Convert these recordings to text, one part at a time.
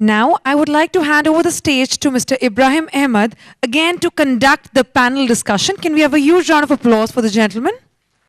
Now, I would like to hand over the stage to Mr. Ibrahim Ahmed, again to conduct the panel discussion. Can we have a huge round of applause for the gentleman?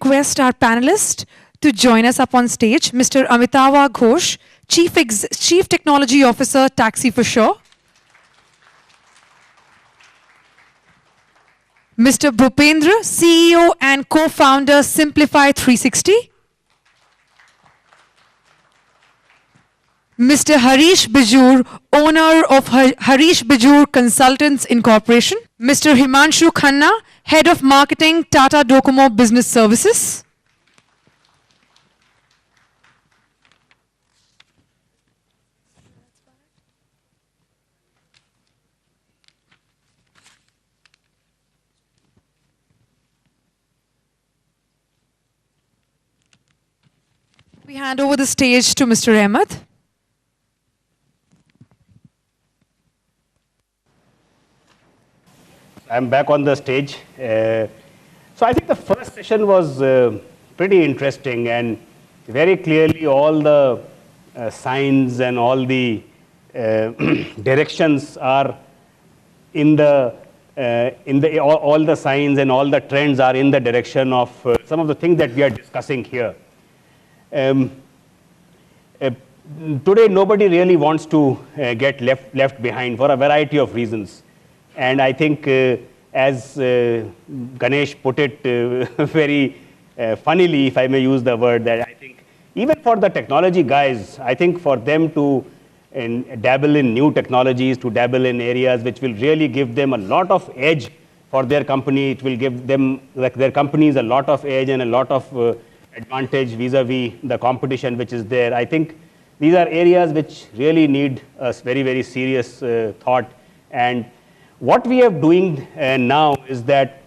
Request our panelist to join us up on stage, Mr. Amitava Ghosh, Chief Technology Officer, Taxi for Sure. Mr. Bhupendra, CEO and co-founder, Simplify 360. Mr. Harish Bijur, owner of Harish Bijur Consultants Incorporation. Mr. Himanshu Khanna, Head of Marketing, Tata DoCoMo Business Services. We hand over the stage to Mr. Ahmed. I'm back on the stage. So I think the first session was pretty interesting, and very clearly all the signs and all the directions are in the all the signs and all the trends are in the direction of some of the things that we are discussing here. Today nobody really wants to get left behind for a variety of reasons. And I think, as Ganesh put it very funnily, if I may use the word, that I think even for the technology guys, I think for them to dabble in new technologies, to dabble in areas which will really give them a lot of edge for their company, it will give them, like their companies, a lot of edge and a lot of advantage vis-a-vis the competition which is there. I think these are areas which really need a very, very serious thought. And what we are doing now is that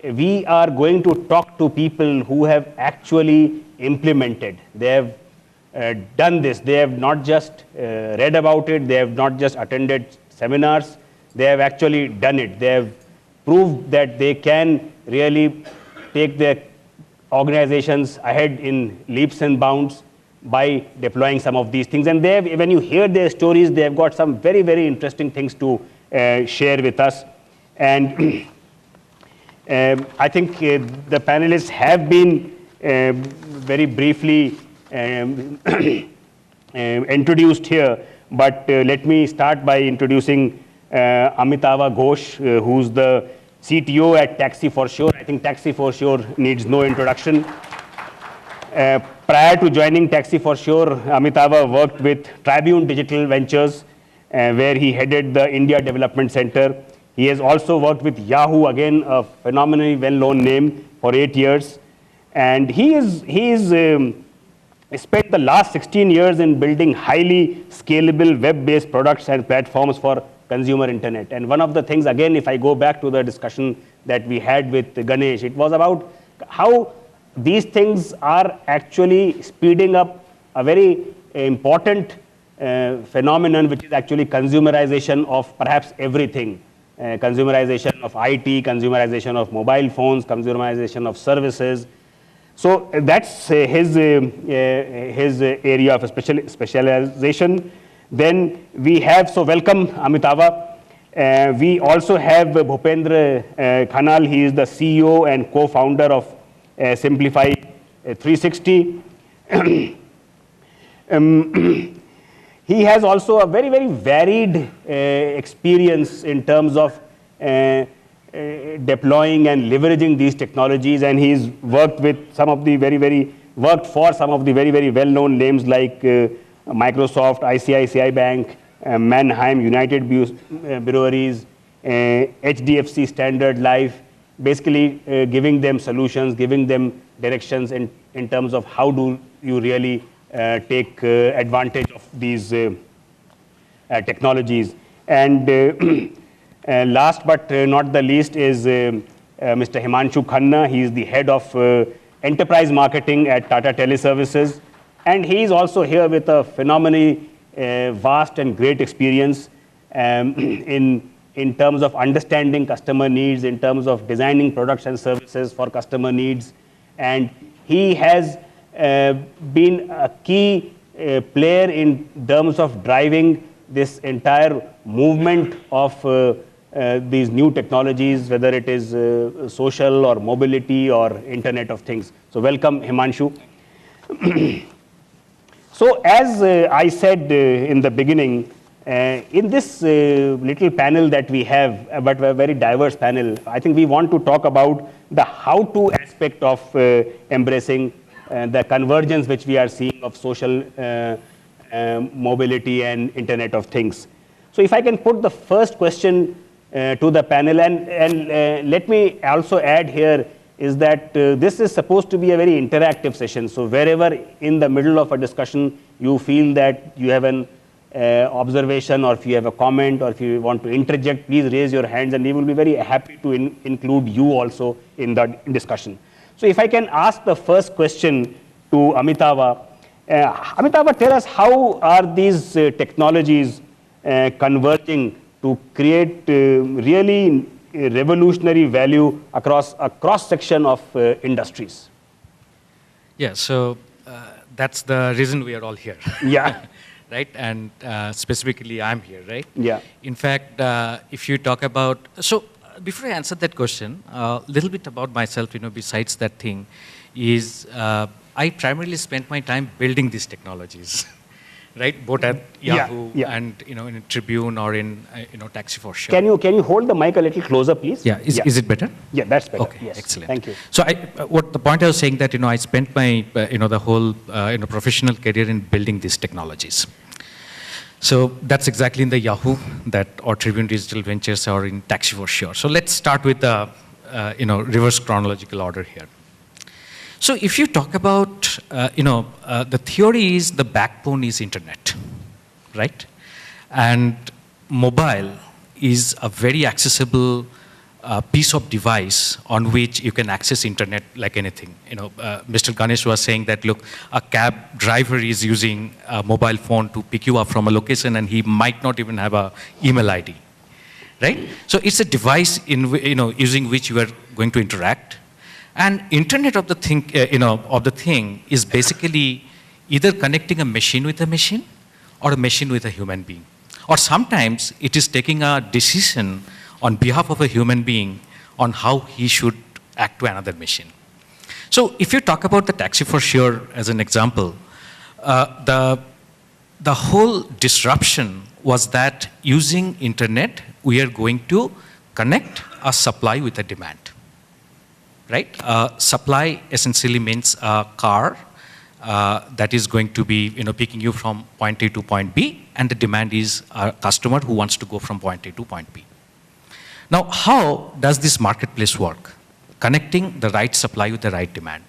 we are going to talk to people who have actually implemented. They have done this. They have not just read about it. They have not just attended seminars. They have actually done it. They have proved that they can really take their organizations ahead in leaps and bounds by deploying some of these things. And they have, when you hear their stories, they have got some very, very interesting things to share with us. And I think the panelists have been very briefly introduced here, but let me start by introducing Amitava Ghosh, who's the CTO at Taxi for Sure. I think Taxi for Sure needs no introduction. Prior to joining Taxi for Sure, Amitava worked with Tribune Digital Ventures, where he headed the India Development Center. He has also worked with Yahoo, again a phenomenally well-known name, for 8 years. And he spent the last 16 years in building highly scalable web-based products and platforms for consumer internet. And one of the things, again, if I go back to the discussion that we had with Ganesh, it was about how these things are actually speeding up a very important phenomenon, which is actually consumerization of perhaps everything. Consumerization of IT, consumerization of mobile phones, consumerization of services. So that's his area of specialization. Then we have, so welcome Amitava. We also have Bhupendra Khanal. He is the CEO and co-founder of Simplify 360. He has also a very, very varied experience in terms of deploying and leveraging these technologies, and he's worked with some of the worked for some of the very, very well-known names like Microsoft, ICICI Bank, Mannheim, United Breweries, HDFC Standard Life, basically giving them solutions, giving them directions in terms of how do you really take advantage of these technologies. And last but not the least is Mr. Himanshu Khanna. He is the head of enterprise marketing at Tata Teleservices. And he is also here with a phenomenally vast and great experience in terms of understanding customer needs, in terms of designing products and services for customer needs. And he has been a key player in terms of driving this entire movement of these new technologies, whether it is social or mobility or Internet of Things. So welcome, Himanshu. So as I said in the beginning, in this little panel that we have, but a very diverse panel, I think we want to talk about the how-to aspect of embracing the convergence which we are seeing of social mobility and Internet of Things. So if I can put the first question to the panel, and let me also add here is that this is supposed to be a very interactive session. So wherever in the middle of a discussion you feel that you have an observation, or if you have a comment, or if you want to interject, please raise your hands, and we will be very happy to include you also in the discussion. So if I can ask the first question to Amitava. Amitava, tell us, how are these technologies converging to create really revolutionary value across a cross-section of industries? Yeah, so that's the reason we are all here. Yeah. Right, and specifically I'm here, right? Yeah. In fact, if you talk about, so before I answer that question, a little bit about myself, besides that thing, is I primarily spent my time building these technologies, right? Both at Yahoo and in Tribune or in Taxi for Sure. Can you hold the mic a little closer, please? Yeah, is it better? Yeah, that's better. Okay, yes. Excellent. Thank you. So what the point I was saying that I spent my the whole professional career in building these technologies. So that's exactly in the Yahoo that or Tribune Digital Ventures or in Taxi for Sure. So let's start with the reverse chronological order here. So if you talk about the theory is the backbone is internet, right? And mobile is a very accessible piece of device on which you can access internet like anything. Mr. Ganesh was saying that, look, a cab driver is using a mobile phone to pick you up from a location, and he might not even have a email ID, right? So it's a device in using which you are going to interact, and Internet of the thing is basically either connecting a machine with a machine or a machine with a human being, or sometimes it is taking a decision on behalf of a human being on how he should act to another machine. So if you talk about the Taxi for Sure as an example, the whole disruption was that using internet, we are going to connect a supply with a demand, right? Supply essentially means a car that is going to be picking you from point A to point B, and the demand is a customer who wants to go from point A to point B. Now, how does this marketplace work? Connecting the right supply with the right demand.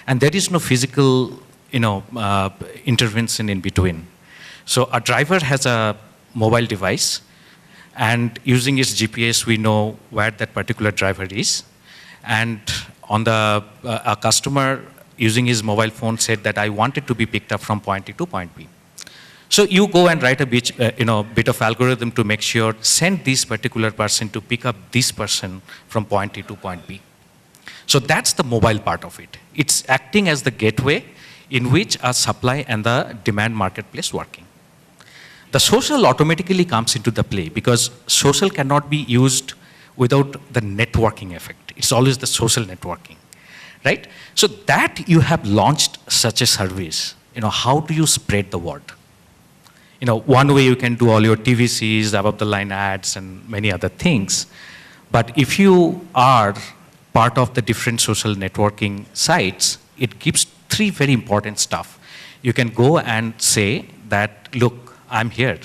And there is no physical, intervention in between. So a driver has a mobile device, and using its GPS, we know where that particular driver is. And on a customer using his mobile phone said that I wanted to be picked up from point A to point B. So you go and write a bit of algorithm to make sure, send this particular person to pick up this person from point A to point B. So that's the mobile part of it. It's acting as the gateway in which a supply and the demand marketplace working. The social automatically comes into the play because social cannot be used without the networking effect. It's always the social networking, right? So that you have launched such a service, how do you spread the word? One way you can do all your TVCs, above the line ads, and many other things. But if you are part of the different social networking sites, it gives three very important stuff. You can go and say that, look, I'm here,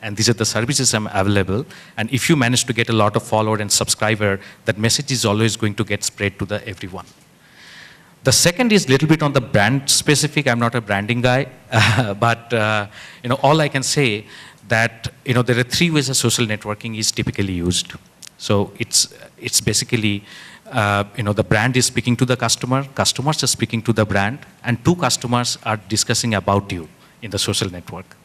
and these are the services I'm available. And if you manage to get a lot of follower and subscriber, that message is always going to get spread to everyone. The second is a little bit on the brand specific. I'm not a branding guy, but all I can say that there are three ways that social networking is typically used. So it's basically the brand is speaking to the customer, customers are speaking to the brand, and two customers are discussing about you in the social network.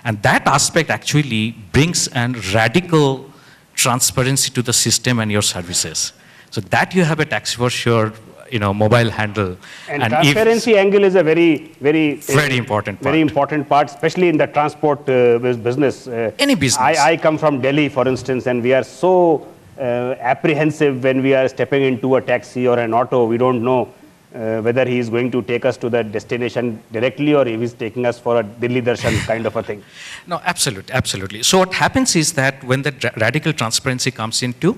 And that aspect actually brings a radical transparency to the system and your services. So that you have a Taxi for Sure mobile handle. And if- transparency angle is a very important very part. important part, especially in the transport business. Any business. I come from Delhi, for instance, and we are so apprehensive when we are stepping into a taxi or an auto. We don't know whether he is going to take us to the destination directly or if he's taking us for a Delhi Darshan kind of a thing. No, absolutely. So what happens is that when the radical transparency comes into,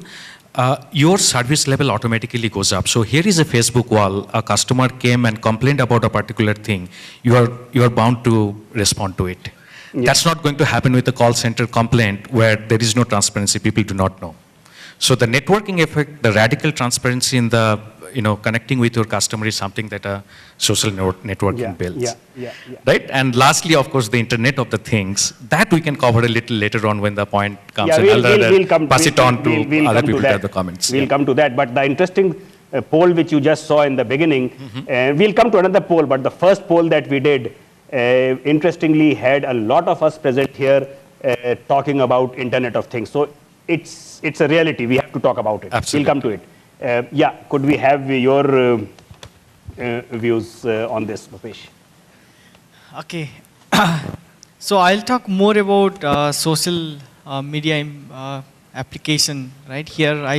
your service level automatically goes up. So here is a Facebook wall. A customer came and complained about a particular thing. You are bound to respond to it. Yeah. That's not going to happen with a call center complaint where there is no transparency. People do not know. So the networking effect, the radical transparency in the connecting with your customer is something that a social networking builds. Yeah. Right? And lastly, of course, the Internet of the Things. That we can cover a little later on when the point comes. Yeah, and pass it on to other people to have the comments. We'll come to that. But the interesting poll which you just saw in the beginning, we'll come to another poll, but the first poll that we did, interestingly, had a lot of us present here talking about Internet of Things. So it's a reality. We have to talk about it. Absolutely. We'll come to it. Could we have your views on this, Bhupesh? Okay. So I'll talk more about social media application right here. I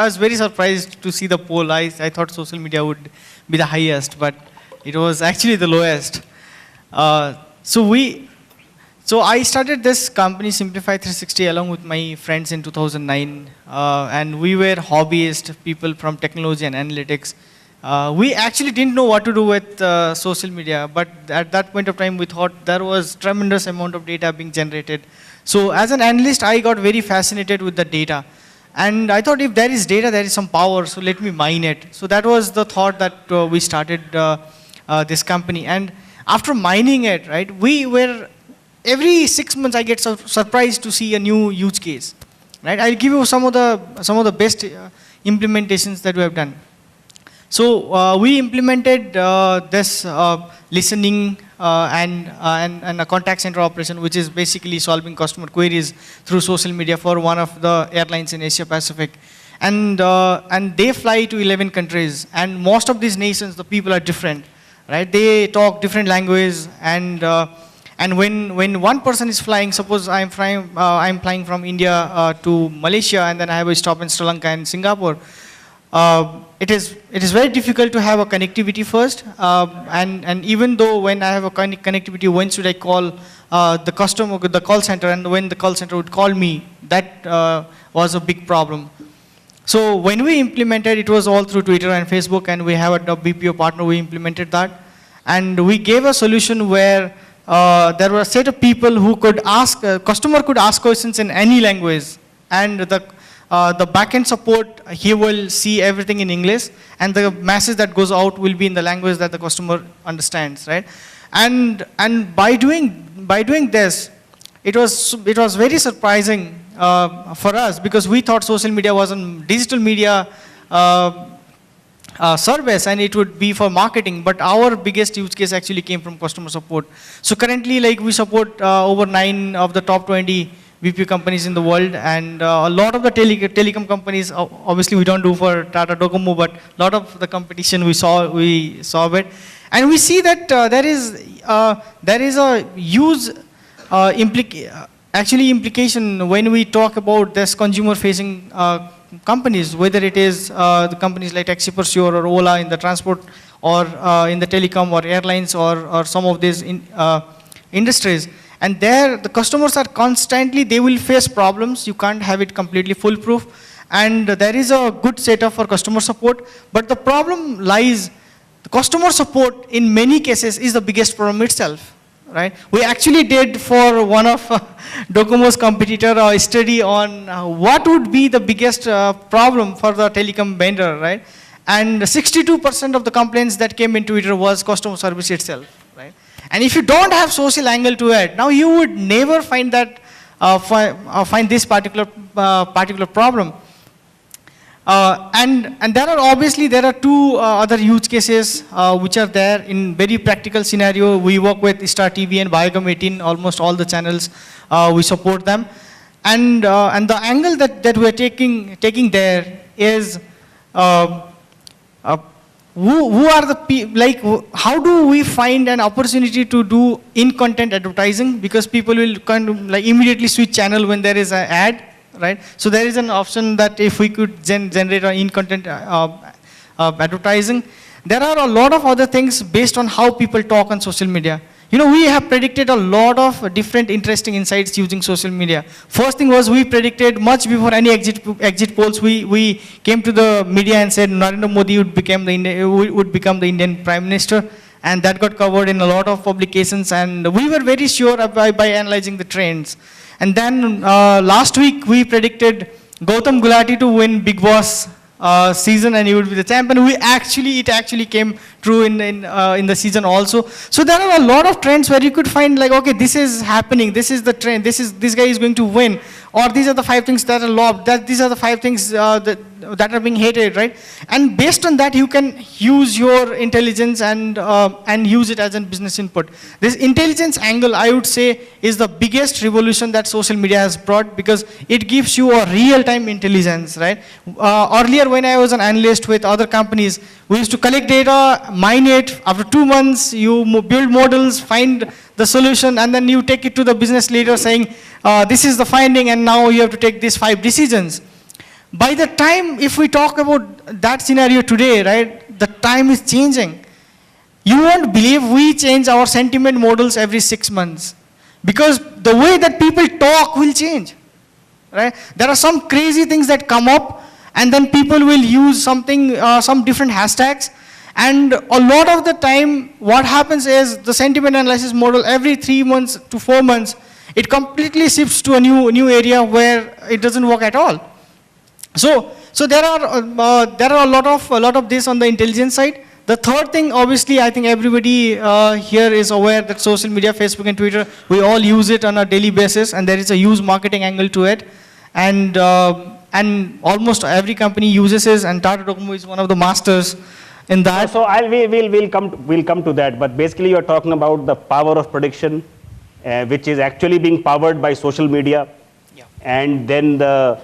was very surprised to see the poll. I thought social media would be the highest, but it was actually the lowest. So I started this company Simplify 360 along with my friends in 2009, and we were hobbyist people from technology and analytics. We actually didn't know what to do with social media, but at that point of time we thought there was tremendous amount of data being generated. So as an analyst, I got very fascinated with the data. And I thought if there is data, there is some power, so let me mine it. So that was the thought that we started this company. And after mining it, right, every 6 months I get surprised to see a new use case. Right? I'll give you some of the best implementations that we have done. So we implemented this listening and a contact center operation, which is basically solving customer queries through social media for one of the airlines in Asia Pacific. And they fly to 11 countries, and most of these nations, the people are different, right? They talk different languages, and when one person is flying, suppose I'm flying from India to Malaysia, and then I have a stop in Sri Lanka and Singapore. It is very difficult to have a connectivity first, and even though when I have a connectivity, when should I call the customer, the call center, and when the call center would call me, that was a big problem. So when we implemented, it was all through Twitter and Facebook, and we have a BPO partner, we implemented that. And we gave a solution where there were a set of people who could ask, customer could ask questions in any language, and the backend support, he will see everything in English, and the message that goes out will be in the language that the customer understands, right? And by doing this, it was very surprising for us, because we thought social media was a digital media service and it would be for marketing, but our biggest use case actually came from customer support. So currently, like, we support over 9 of the top 20 BPO companies in the world, and a lot of the telecom companies, obviously we don't do for Tata, DoCoMo, but a lot of the competition we saw it, and we see that there is a huge implication when we talk about this consumer-facing companies, whether it is the companies like Taxi Pursuer or Ola in the transport, or in the telecom or airlines, or some of these industries. And there, the customers are constantly, they will face problems. You can't have it completely foolproof. And there is a good setup for customer support. But the problem lies, the customer support in many cases is the biggest problem itself, right? We actually did for one of DoCoMo's competitor a study on what would be the biggest problem for the telecom vendor, right? And 62% of the complaints that came in Twitter was customer service itself, right? And if you don't have social angle to it, now you would never find that find this particular problem. And there are 2 other use cases which are there in very practical scenario. We work with Star TV and Biocom 18, almost all the channels we support them, and the angle that we are taking there is who are the how do we find an opportunity to do in-content advertising? Because people will kind of like immediately switch channel when there is an ad, right? So there is an option that if we could generate an in-content advertising. There are a lot of other things based on how people talk on social media. You know, we have predicted a lot of different interesting insights using social media. First thing was we predicted much before any exit polls, we came to the media and said Narendra Modi would become the Indian Prime Minister, and that got covered in a lot of publications, and we were very sure by analyzing the trends. And then last week we predicted Gautam Gulati to win Big Boss season, and he would be the champion. It actually came true in the season also. So there are a lot of trends where you could find like, okay, this is happening, this is the trend, this guy is going to win, or these are the 5 things that are loved, these are the 5 things that are being hated, right? And based on that, you can use your intelligence and use it as a business input. This intelligence angle, I would say, is the biggest revolution that social media has brought, because it gives you a real-time intelligence, right? Earlier, when I was an analyst with other companies, we used to collect data, mine it. After 2 months, you build models, find the solution, and then you take it to the business leader saying, this is the finding, and now you have to take these 5 decisions. By the time, if we talk about that scenario today, right, the time is changing. You won't believe we change our sentiment models every 6 months, because the way that people talk will change, right? There are some crazy things that come up, and then people will use something, some different hashtags, and a lot of the time, what happens is the sentiment analysis model every 3 months to 4 months, it completely shifts to a new area where it doesn't work at all. So there are a lot of this on the intelligence side. The third thing, obviously, I think everybody here is aware that social media, Facebook and Twitter, we all use it on a daily basis, and there is a huge marketing angle to it, and almost every company uses it, and Tata DoCoMo is one of the masters in that. So we'll come to that, but basically you're talking about the power of prediction, which is actually being powered by social media, and then the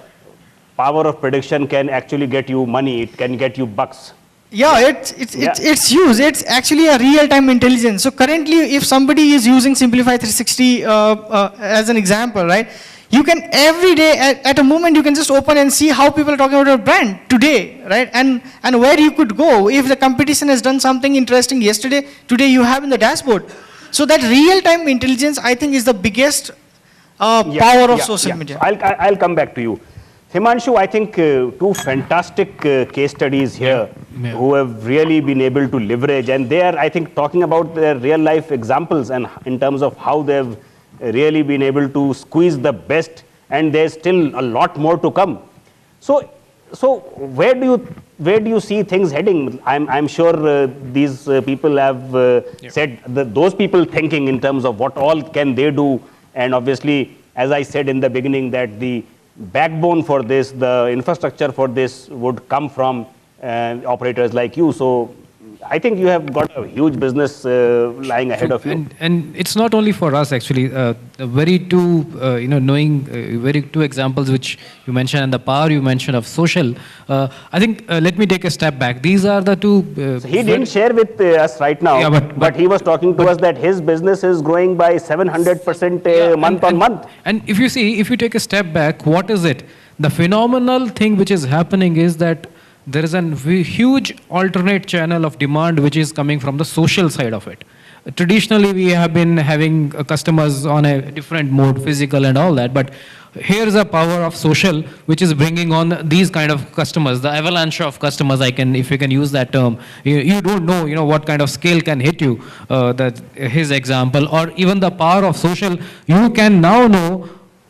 power of prediction can actually get you money, it can get you bucks. Yeah, it's huge. It's actually a real-time intelligence. So currently, if somebody is using Simplify 360 as an example, right, you can every day, at a moment, you can just open and see how people are talking about your brand today, right, and where you could go. If the competition has done something interesting yesterday, today you have in the dashboard. So that real-time intelligence, I think, is the biggest power of social media. I'll come back to you. Himanshu, I think 2 fantastic case studies here who have really been able to leverage, and they are, I think, talking about their real life examples and in terms of how they've really been able to squeeze the best, and there's still a lot more to come. So where do you see things heading? I'm sure these people have said that those people thinking in terms of what all can they do, and obviously, as I said in the beginning, that the backbone for this, the infrastructure for this would come from operators like you. So I think you have got a huge business lying ahead of you. And it's not only for us actually. Very two examples which you mentioned, and the power you mentioned of social. I think let me take a step back. These are the 2. So he didn't share with us right now, but he was talking to us that his business is growing by 700% month on month. And if you take a step back, what is it? The phenomenal thing which is happening is that there is a huge alternate channel of demand which is coming from the social side of it. Traditionally, we have been having customers on a different mode, physical and all that, but here's a power of social which is bringing on these kind of customers, the avalanche of customers, if you can use that term. You don't know, what kind of scale can hit you, his example, or even the power of social. You can now know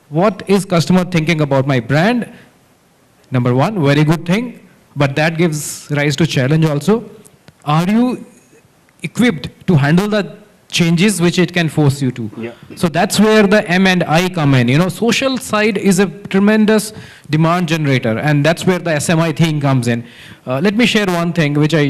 what is customer thinking about my brand. Number 1, very good thing. But that gives rise to challenge also. Are you equipped to handle the changes which it can force you to? Yeah. So that's where the M and I come in. Social side is a tremendous demand generator, and that's where the SMI thing comes in. Let me share one thing which I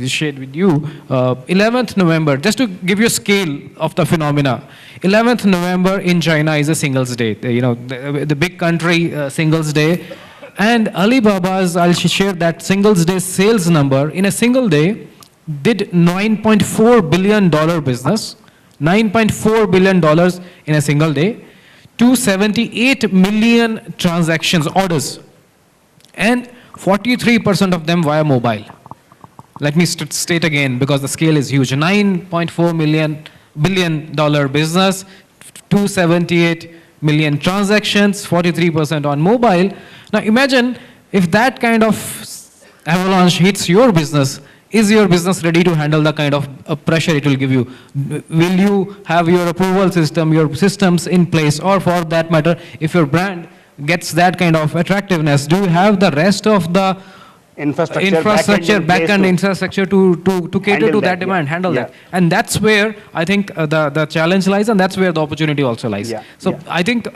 shared with you. 11th November, just to give you a scale of the phenomena. 11th November in China is a Singles Day. The big country Singles Day. And Alibaba's, I'll share that singles day sales number. In a single day, did $9.4 billion business, $9.4 billion in a single day, 278 million transactions, orders, and 43% of them via mobile. Let me state again because the scale is huge. $9.4 billion business, 278 million transactions, 43% on mobile. Now imagine if that kind of avalanche hits your business, is your business ready to handle the kind of pressure it will give you? Will you have your approval system, your systems in place, or for that matter, if your brand gets that kind of attractiveness, do you have the rest of the infrastructure, back-end infrastructure to cater to that demand, handle that? And that's where I think the challenge lies, and that's where the opportunity also lies. So I think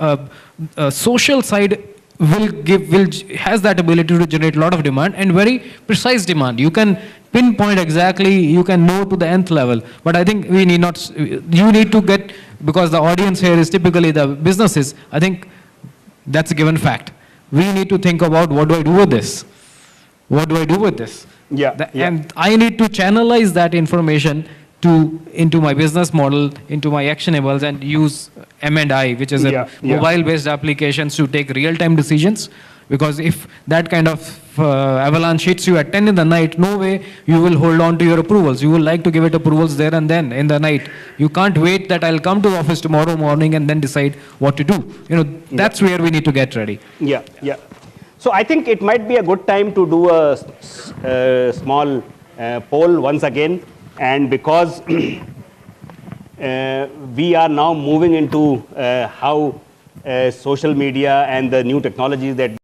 social side has that ability to generate a lot of demand and very precise demand. You can pinpoint exactly, you can know to the nth level. But I think we need not, you need to get, because the audience here is typically the businesses, I think that's a given fact. We need to think about, what do I do with this? What do I do with this? And I need to channelize that information into my business model, into my actionables, and use M&I, which is a mobile-based applications to take real-time decisions. Because if that kind of avalanche hits you at 10 in the night, no way you will hold on to your approvals. You will like to give it approvals there and then in the night. You can't wait that I'll come to the office tomorrow morning and then decide what to do. That's where we need to get ready. So I think it might be a good time to do a small poll once again. And because we are now moving into how social media and the new technologies that